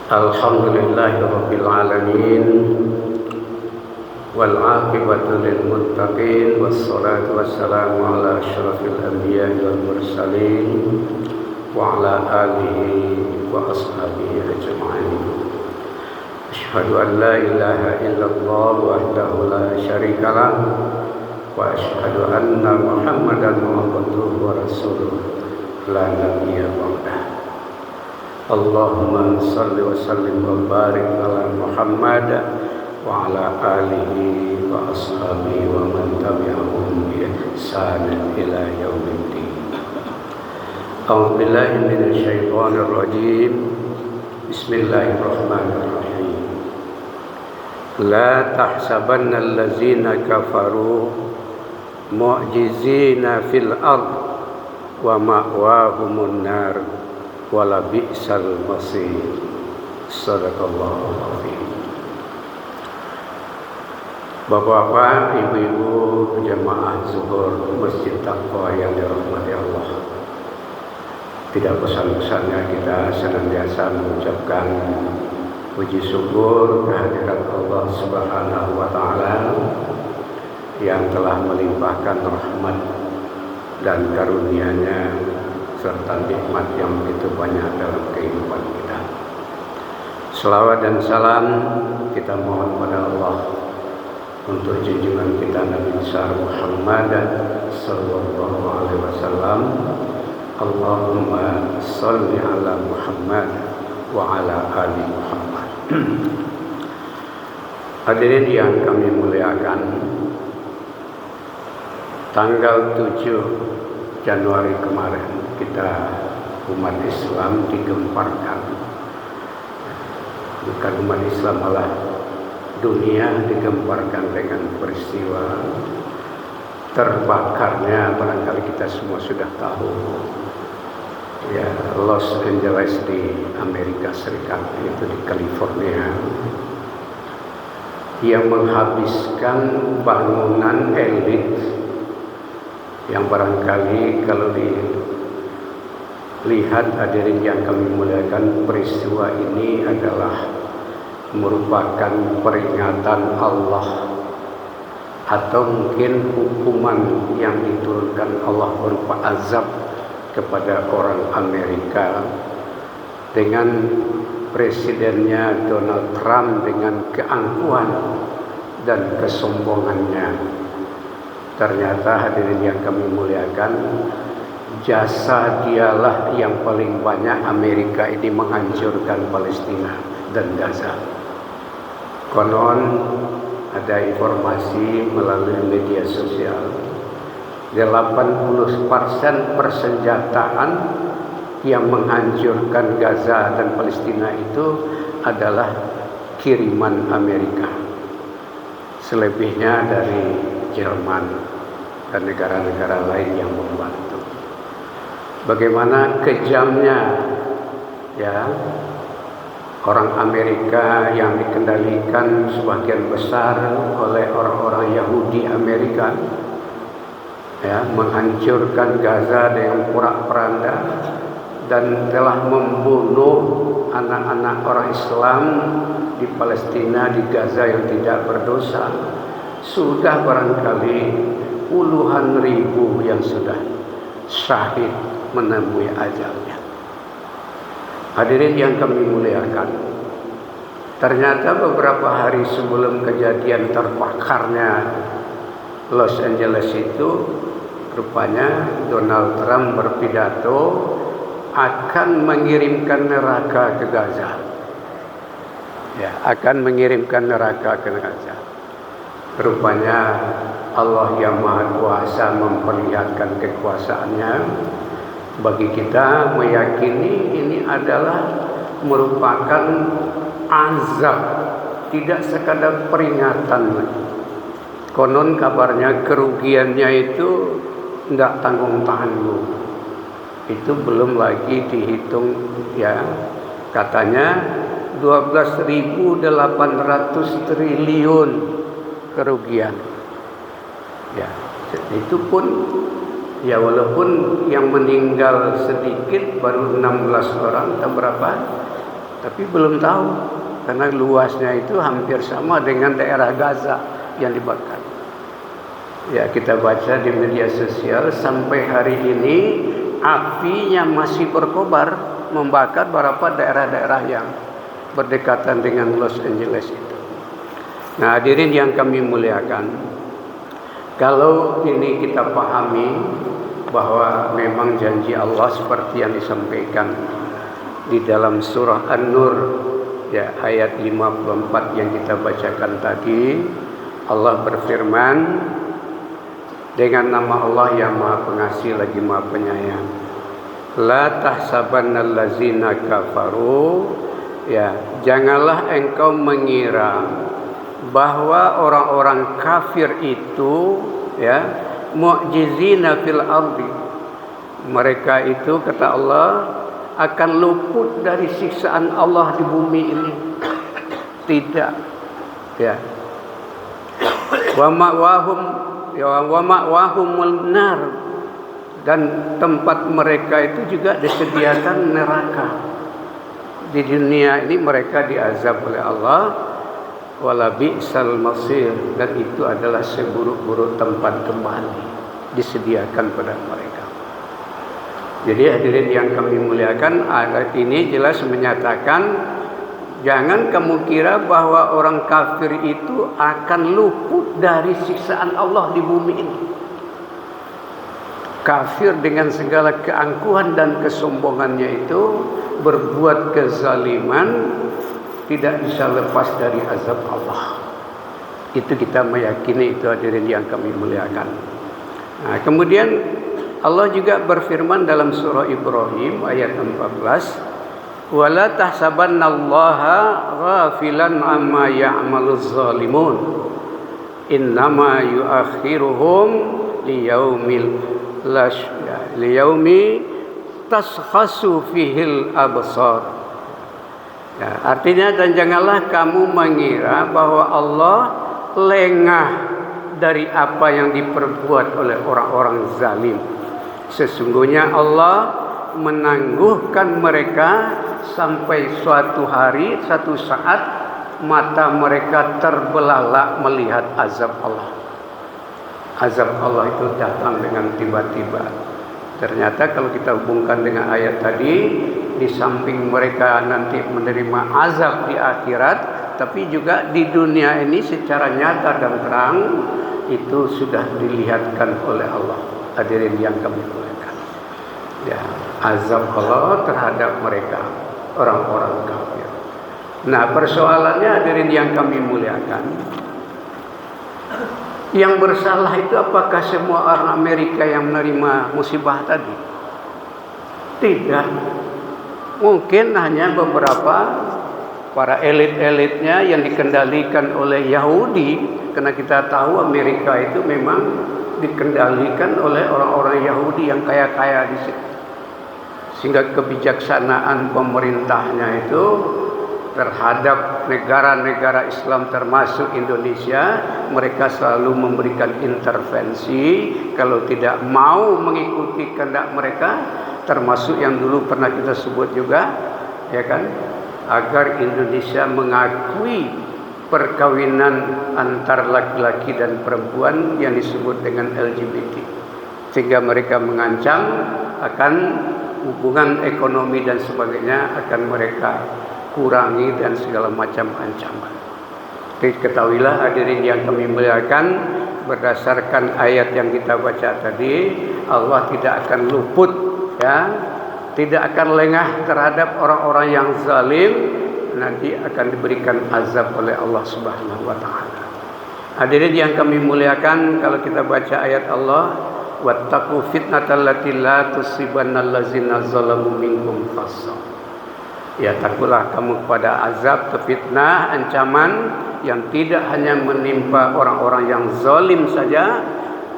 Alhamdulillahi Rabbil Alamin wal aqibatu lil muttaqin wassalatu wassalamu ala asyrafil anbiya'i wal mursalin wa ala alihi wa ashabihi ajma'in. Asyhadu an la ilaha illallah wahdahu la syarika lah wa asyhadu anna Muhammadan abduhu wa rasuluh la nabiyya ba'dah. Allahumma salli wa sallim wa barik ala Muhammad wa ala alihi wa ashabihi wa man tabi'ahum bi ihsan ila yaumiddin. A'udzu billahi minasy syaithanir rajim. Bismillahirrahmanirrahim. La tahsabanna allazina kafaru mu'jizina fil ard wa ma'wahumun nar wala bi'sal masir. Sadaqallahu azim. Bapak-bapak, ibu-ibu jamaah zuhur Masjid Taqwa yang dirahmati Allah, tidak pesan-pesannya kita senantiasa mengucapkan puji syukur kehadirat Allah Subhanahu wa taala yang telah melimpahkan rahmat dan karunia-Nya serta nikmat yang begitu banyak dalam kehidupan kita. Selawat dan salam kita mohon pada Allah untuk junjungan kita Nabi besar Muhammad sallallahu alaihi wasallam. Allahumma shalli ala Muhammad wa ala ali Muhammad. Hadirin yang kami muliakan, tanggal 7 Januari kemarin kita umat Islam digemparkan, bukan umat Islam malah dunia digemparkan dengan peristiwa terbakarnya, barangkali kita semua sudah tahu ya, Los Angeles di Amerika Serikat, itu di California, yang menghabiskan bangunan elit yang barangkali kalau dilihat hadirin yang kami muliakan, peristiwa ini adalah merupakan peringatan Allah atau mungkin hukuman yang diturunkan Allah berupa azab kepada orang Amerika dengan presidennya Donald Trump dengan keangkuhan dan kesombongannya. Ternyata hadirin yang kami muliakan, jasa dialah yang paling banyak Amerika ini menghancurkan Palestina dan Gaza. Konon ada informasi melalui media sosial, 80% persenjataan yang menghancurkan Gaza dan Palestina itu adalah kiriman Amerika. Selebihnya dari Jerman dan negara-negara lain yang membantu. Bagaimana kejamnya ya orang Amerika yang dikendalikan sebagian besar oleh orang-orang Yahudi Amerika, ya, menghancurkan Gaza dengan porak-poranda dan telah membunuh anak-anak orang Islam di Palestina, di Gaza yang tidak berdosa. Sudah barangkali puluhan ribu yang sudah syahid menemui ajalnya. Hadirin yang kami muliakan, ternyata beberapa hari sebelum kejadian terbakarnya Los Angeles itu, rupanya Donald Trump berpidato akan mengirimkan neraka ke Gaza. Ya, akan mengirimkan neraka ke Gaza. Rupanya Allah yang Maha Kuasa memperlihatkan kekuasaannya bagi kita, meyakini ini adalah merupakan azab, tidak sekadar peringatan. Konon kabarnya kerugiannya itu tidak tanggung-tanggung. Itu belum lagi dihitung ya, katanya 12.800 triliun kerugian. Ya, itu pun ya walaupun yang meninggal sedikit baru 16 orang atau berapa, tapi belum tahu karena luasnya itu hampir sama dengan daerah Gaza yang dibakar. Ya, kita baca di media sosial sampai hari ini apinya masih berkobar membakar beberapa daerah-daerah yang berdekatan dengan Los Angeles itu. Nah, hadirin yang kami muliakan, kalau ini kita pahami bahwa memang janji Allah seperti yang disampaikan di dalam surah An-Nur ya ayat 54 yang kita bacakan tadi, Allah berfirman dengan nama Allah yang Maha Pengasih lagi Maha Penyayang. La tahsabannal ladzina kafaru, ya, janganlah engkau mengira bahwa orang-orang kafir itu ya mu'jizina fil ardi, mereka itu kata Allah akan luput dari siksaan Allah di bumi ini. Tidak, ya. Wa ma'wahumul nar, dan tempat mereka itu juga disediakan neraka. Di dunia ini mereka diazab oleh Allah, wala bi'sal masir, dan itu adalah seburuk-buruk tempat kembali disediakan pada mereka. Jadi hadirin yang kami muliakan, ayat ini jelas menyatakan jangan kamu kira bahwa orang kafir itu akan luput dari siksaan Allah di bumi ini. Kafir dengan segala keangkuhan dan kesombongannya itu berbuat kezaliman tidak bisa lepas dari azab Allah. Itu kita meyakini, itu hadirin yang kami muliakan. Nah, kemudian Allah juga berfirman dalam surah Ibrahim ayat 14, wala tahsabannallaha ghafilan amma ya'maluz zalimun, innama yuakhiruhum liyaumi taskhasu fihil absar. Ya, artinya, dan janganlah kamu mengira bahwa Allah lengah dari apa yang diperbuat oleh orang-orang zalim. Sesungguhnya Allah menangguhkan mereka sampai suatu hari, satu saat mata mereka terbelalak melihat azab Allah. Azab Allah itu datang dengan tiba-tiba. Ternyata kalau kita hubungkan dengan ayat tadi, di samping mereka nanti menerima azab di akhirat, tapi juga di dunia ini secara nyata dan terang itu sudah dilihatkan oleh Allah. Hadirin yang kami muliakan, ya, azab Allah terhadap mereka orang-orang kafir. Nah, persoalannya hadirin yang kami muliakan, yang bersalah itu apakah semua orang Amerika yang menerima musibah tadi? Tidak. Mungkin hanya beberapa para elit-elitnya yang dikendalikan oleh Yahudi, karena kita tahu Amerika itu memang dikendalikan oleh orang-orang Yahudi yang kaya-kaya di situ. Sehingga kebijaksanaan pemerintahnya itu terhadap negara-negara Islam termasuk Indonesia, mereka selalu memberikan intervensi kalau tidak mau mengikuti kehendak mereka, termasuk yang dulu pernah kita sebut juga, ya kan, agar Indonesia mengakui perkawinan antar laki-laki dan perempuan yang disebut dengan LGBT, sehingga mereka mengancam akan hubungan ekonomi dan sebagainya akan mereka kurangi dan segala macam ancaman. Ketahuilah hadirin yang kami muliakan, berdasarkan ayat yang kita baca tadi, Allah tidak akan luput, ya, tidak akan lengah terhadap orang-orang yang zalim, nanti akan diberikan azab oleh Allah Subhanahu wa taala. Hadirin yang kami muliakan, kalau kita baca ayat Allah, wattaqu fitnatal lati la tusibannal ladzina zalamu minkum khassah. Ya, takutlah kamu kepada azab atau fitnah, ancaman yang tidak hanya menimpa orang-orang yang zalim saja,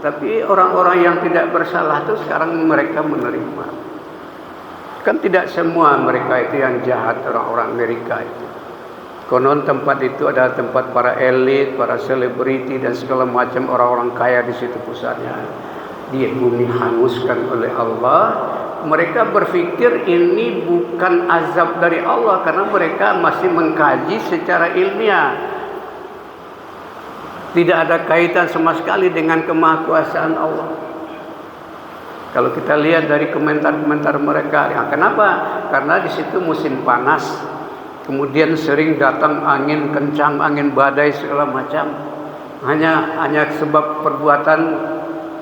tapi orang-orang yang tidak bersalah itu sekarang mereka menerima. Kan tidak semua mereka itu yang jahat, orang-orang Amerika itu. Konon tempat itu adalah tempat para elit, para selebriti dan segala macam orang-orang kaya di situ pusatnya. Dia bumi hanguskan oleh Allah mereka berpikir ini bukan azab dari Allah karena mereka masih mengkaji secara ilmiah. Tidak ada kaitan sama sekali dengan kemahakuasaan Allah. Kalau kita lihat dari komentar-komentar mereka, ya kenapa? Karena di situ musim panas, kemudian sering datang angin kencang, angin badai segala macam. Hanya sebab perbuatan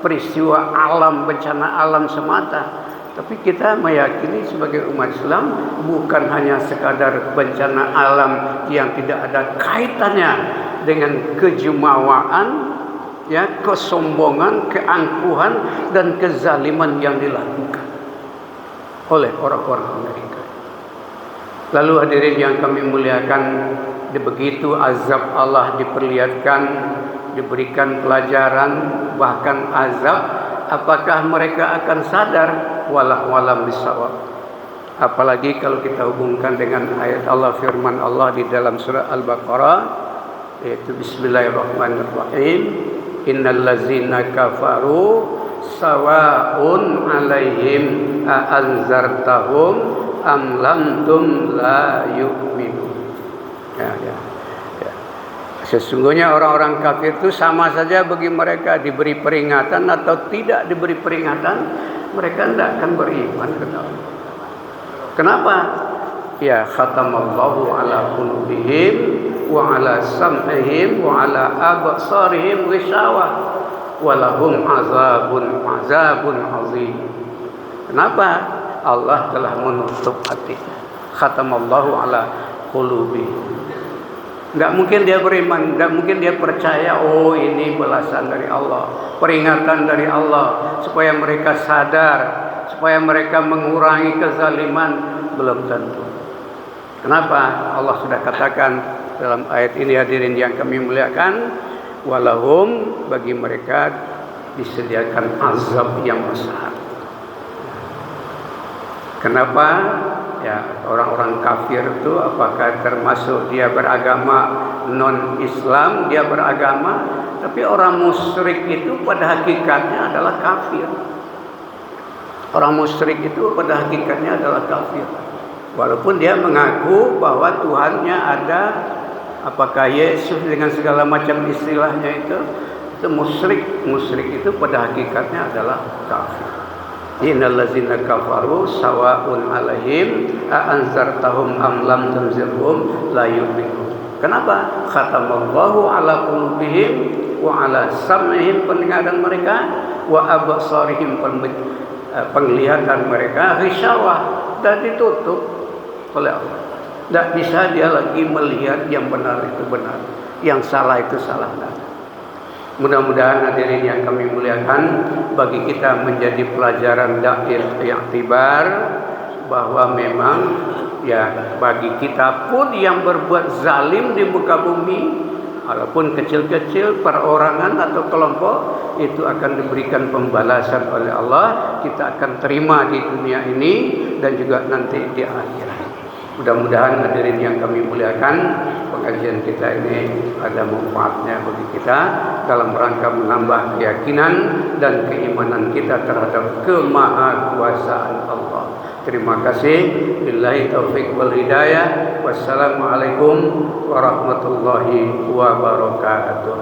peristiwa alam, bencana alam semata. Tapi kita meyakini sebagai umat Islam bukan hanya sekadar bencana alam yang tidak ada kaitannya dengan kejumawaan, ya, kesombongan, keangkuhan dan kezaliman yang dilakukan oleh orang-orang Amerika. Lalu hadirin yang kami muliakan, begitu azab Allah diperlihatkan, diberikan pelajaran, bahkan azab, apakah mereka akan sadar? Walam bisawab. Apalagi kalau kita hubungkan dengan ayat Allah, firman Allah di dalam surah Al-Baqarah, yaitu Bismillahirrahmanirrahim, innal ladzina kafaru sawa'un 'alaihim a anzartahum am lam tum la yu'minun. Ya. Sesungguhnya orang-orang kafir itu sama saja bagi mereka, diberi peringatan atau tidak diberi peringatan, mereka tidak akan beriman kepada Allah. Kenapa? Ya, khatamallahu ala qulubihim wa ala sam'ihim wa ala absarihim ghishawah wa lahum azabun azim. Kenapa? Allah telah menutup hati. Khatamallahu ala qulubihim. Enggak mungkin dia beriman, enggak mungkin dia percaya, oh ini balasan dari Allah, peringatan dari Allah supaya mereka sadar, supaya mereka mengurangi kezaliman. Belum tentu. Kenapa? Allah sudah katakan dalam ayat ini, hadirin yang kami muliakan, walahum, bagi mereka disediakan azab yang besar. Kenapa? Ya, orang-orang kafir itu apakah termasuk dia beragama non-Islam, dia beragama, tapi orang musyrik itu pada hakikatnya adalah kafir. Orang musyrik itu pada hakikatnya adalah kafir. Walaupun dia mengaku bahwa Tuhannya ada, apakah Yesus dengan segala macam istilahnya itu musyrik. Musyrik itu pada hakikatnya adalah kafir. Innal ladzina kafaru sawa'un 'alaihim a anzartahum am lam tunzirhum la yu'minun. Kenapa? Khatamallahu ala qulubihim wa ala sam'ihim, pendengaran mereka, wa absarihim, penglihatan mereka, ghisyawah, dan ditutup oleh Allah. Tidak bisa dia lagi melihat yang benar itu benar, yang salah itu salah. Mudah-mudahan hadirin yang kami muliakan, bagi kita menjadi pelajaran i'tibar bahwa memang ya bagi kita pun yang berbuat zalim di muka bumi, walaupun kecil-kecil, perorangan atau kelompok, itu akan diberikan pembalasan oleh Allah. Kita akan terima di dunia ini dan juga nanti di akhirat. Mudah-mudahan hadirin yang kami muliakan, pengajian kita ini ada manfaatnya bagi kita dalam rangka menambah keyakinan dan keimanan kita terhadap kemahakuasaan Allah. Terima kasih. Billahi taufiq wal hidayah. Wassalamualaikum warahmatullahi wabarakatuh.